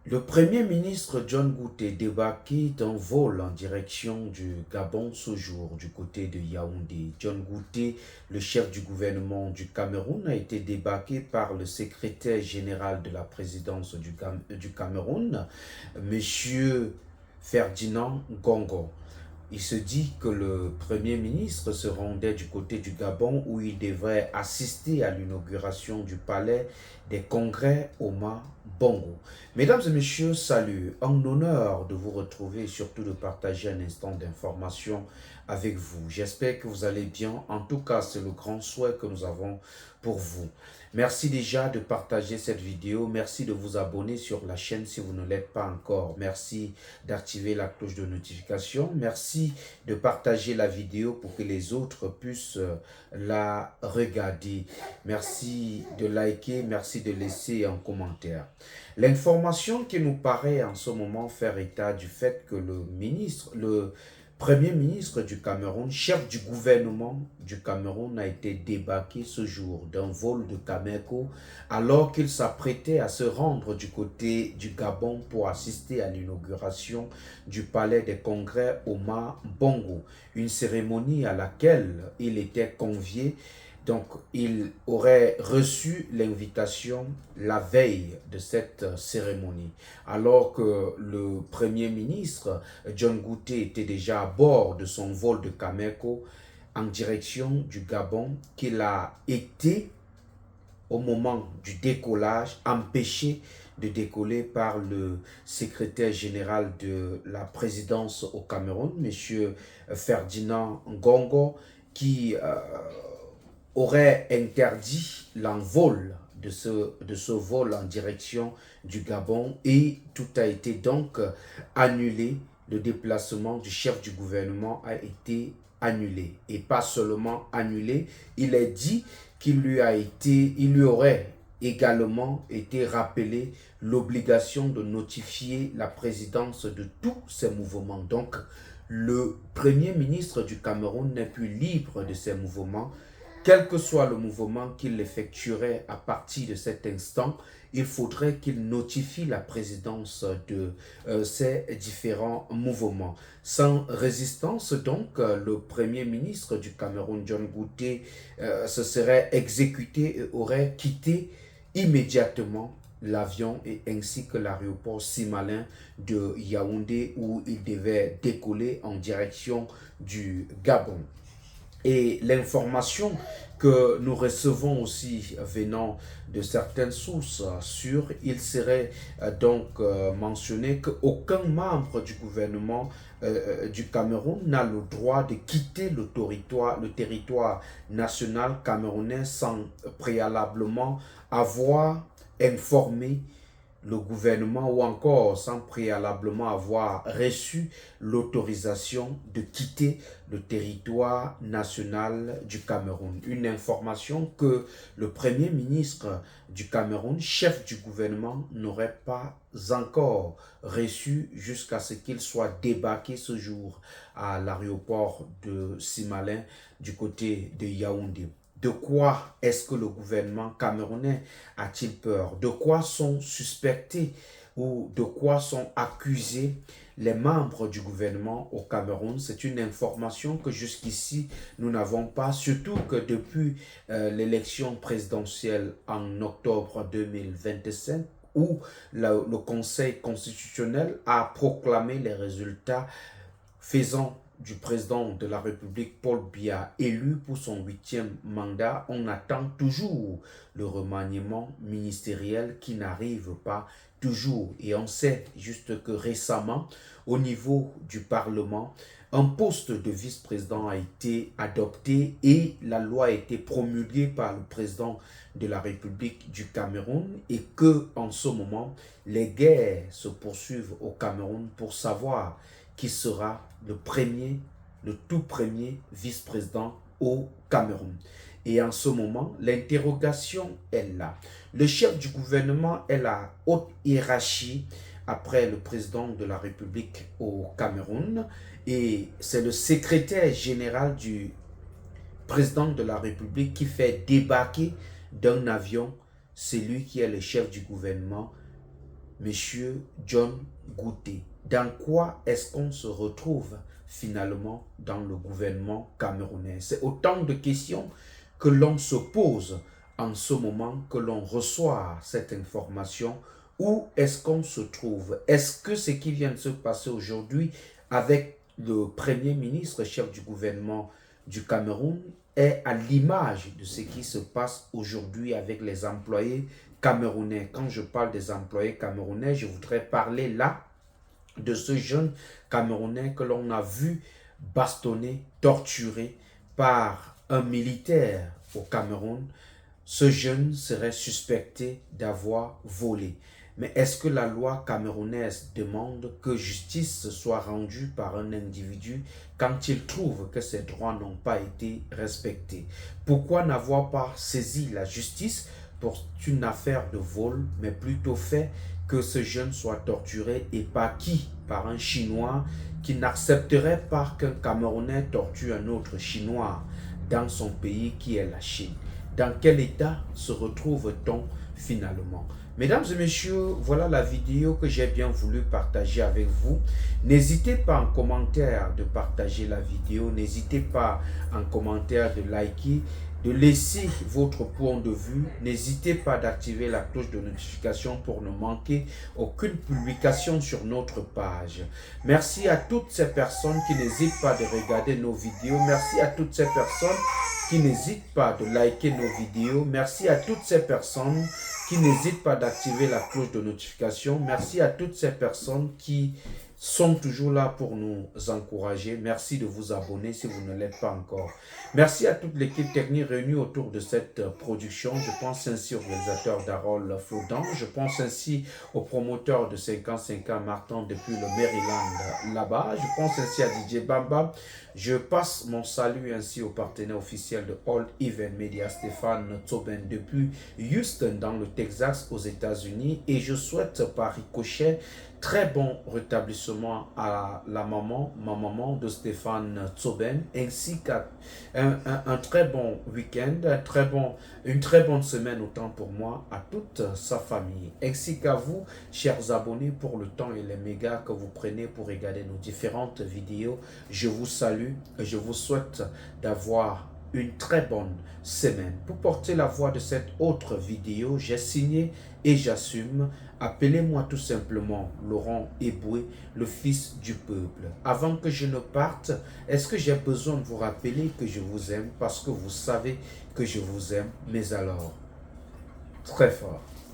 Le Premier ministre John Gouté débarqué d'un vol en direction du Gabon ce jour du côté de Yaoundé. John Gouté, le chef du gouvernement du Cameroun, a été débarqué par le secrétaire général de la présidence du Cameroun, Monsieur Ferdinand Gongo. Il se dit que le Premier ministre se rendait du côté du Gabon où il devrait assister à l'inauguration du palais des congrès Omar Bongo. Mesdames et messieurs, salut. En honneur de vous retrouver et surtout de partager un instant d'information avec vous. J'espère que vous allez bien. En tout cas, c'est le grand souhait que nous avons pour vous. Merci déjà de partager cette vidéo. Merci de vous abonner sur la chaîne si vous ne l'êtes pas encore. Merci d'activer la cloche de notification. Merci de partager la vidéo pour que les autres puissent la regarder. Merci de liker. Merci de laisser un commentaire. L'information qui nous paraît en ce moment faire état du fait que le Premier ministre du Cameroun, chef du gouvernement du Cameroun, a été débarqué ce jour d'un vol de Cameco alors qu'il s'apprêtait à se rendre du côté du Gabon pour assister à l'inauguration du palais des congrès Omar Bongo, une cérémonie à laquelle il était convié. Donc, il aurait reçu l'invitation la veille de cette cérémonie, alors que le Premier ministre, John Gouté, était déjà à bord de son vol de Cameco en direction du Gabon, qu'il a été, au moment du décollage, empêché de décoller par le secrétaire général de la présidence au Cameroun, M. Ferdinand Ngongo, qui aurait interdit l'envol de ce vol en direction du Gabon et tout a été donc annulé. Le déplacement du chef du gouvernement a été annulé. Et pas seulement annulé, il est dit qu'il lui aurait également été rappelé l'obligation de notifier la présidence de tous ces mouvements. Donc, le Premier ministre du Cameroun n'est plus libre de ces mouvements. Quel que soit le mouvement qu'il effectuerait à partir de cet instant, il faudrait qu'il notifie la présidence de ces différents mouvements. Sans résistance, donc, le Premier ministre du Cameroun, John Gouté, se serait exécuté et aurait quitté immédiatement l'avion et ainsi que l'aéroport Simalin de Yaoundé où il devait décoller en direction du Gabon. Et l'information que nous recevons aussi venant de certaines sources sûres, il serait donc mentionné qu'aucun membre du gouvernement du Cameroun n'a le droit de quitter le territoire national camerounais sans préalablement avoir informé le gouvernement ou encore sans préalablement avoir reçu l'autorisation de quitter le territoire national du Cameroun. Une information que le Premier ministre du Cameroun, chef du gouvernement, n'aurait pas encore reçue jusqu'à ce qu'il soit débarqué ce jour à l'aéroport de Simalin du côté de Yaoundé. De quoi est-ce que le gouvernement camerounais a-t-il peur? De quoi sont suspectés ou de quoi sont accusés les membres du gouvernement au Cameroun? C'est une information que jusqu'ici nous n'avons pas, surtout que depuis l'élection présidentielle en octobre 2025, où le Conseil constitutionnel a proclamé les résultats faisant du président de la République Paul Biya élu pour son 8e mandat, on attend toujours le remaniement ministériel qui n'arrive pas toujours. Et on sait juste que récemment, au niveau du Parlement, un poste de vice-président a été adopté et la loi a été promulguée par le président de la République du Cameroun et que en ce moment, les guerres se poursuivent au Cameroun pour savoir qui sera le tout premier vice-président au Cameroun. Et en ce moment, l'interrogation est là. Le chef du gouvernement est la haute hiérarchie après le président de la République au Cameroun. Et c'est le secrétaire général du président de la République qui fait débarquer d'un avion celui qui est le chef du gouvernement Monsieur John Gouté. Dans quoi est-ce qu'on se retrouve finalement dans le gouvernement camerounais? C'est autant de questions que l'on se pose en ce moment que l'on reçoit cette information. Où est-ce qu'on se trouve? Est-ce que ce qui vient de se passer aujourd'hui avec le Premier ministre, chef du gouvernement du Cameroun, est à l'image de ce qui se passe aujourd'hui avec les employés camerounais? Quand je parle des employés camerounais, je voudrais parler là de ce jeune Camerounais que l'on a vu bastonné, torturé par un militaire au Cameroun. Ce jeune serait suspecté d'avoir volé. Mais est-ce que la loi camerounaise demande que justice soit rendue par un individu quand il trouve que ses droits n'ont pas été respectés? Pourquoi n'avoir pas saisi la justice pour une affaire de vol, mais plutôt fait que ce jeune soit torturé et par qui? Par un Chinois qui n'accepterait pas qu'un Camerounais torture un autre Chinois dans son pays qui est la Chine. Dans quel état se retrouve-t-on finalement? Mesdames et messieurs, voilà la vidéo que j'ai bien voulu partager avec vous. N'hésitez pas en commentaire de partager la vidéo, n'hésitez pas en commentaire de liker, de laisser votre point de vue. N'hésitez pas d'activer la cloche de notification pour ne manquer aucune publication sur notre page. Merci à toutes ces personnes qui n'hésitent pas de regarder nos vidéos. Merci à toutes ces personnes qui n'hésitent pas de liker nos vidéos. Merci à toutes ces personnes qui n'hésitent pas d'activer la cloche de notification. Merci à toutes ces personnes qui sont toujours là pour nous encourager. Merci de vous abonner si vous ne l'êtes pas encore. Merci à toute l'équipe technique réunie autour de cette production. Je pense ainsi au réalisateur Darol Flodan. Je pense ainsi au promoteur de 50-50 Martin depuis le Maryland là-bas. Je pense ainsi à DJ Bamba. Je passe mon salut ainsi au partenaire officiel de All Event Media, Stéphane Tsoben depuis Houston dans le Texas aux États-Unis. Et je souhaite par ricochet très bon rétablissement à ma maman de Stéphane Tsoben, ainsi qu'à un très bon week-end, une très bonne semaine autant pour moi, à toute sa famille, ainsi qu'à vous, chers abonnés, pour le temps et les mégas que vous prenez pour regarder nos différentes vidéos. Je vous salue et je vous souhaite d'avoir une très bonne semaine. Pour porter la voix de cette autre vidéo, j'ai signé et j'assume. Appelez-moi tout simplement Laurent Eboué, le fils du peuple. Avant que je ne parte, est-ce que j'ai besoin de vous rappeler que je vous aime parce que vous savez que je vous aime, mais alors, très fort.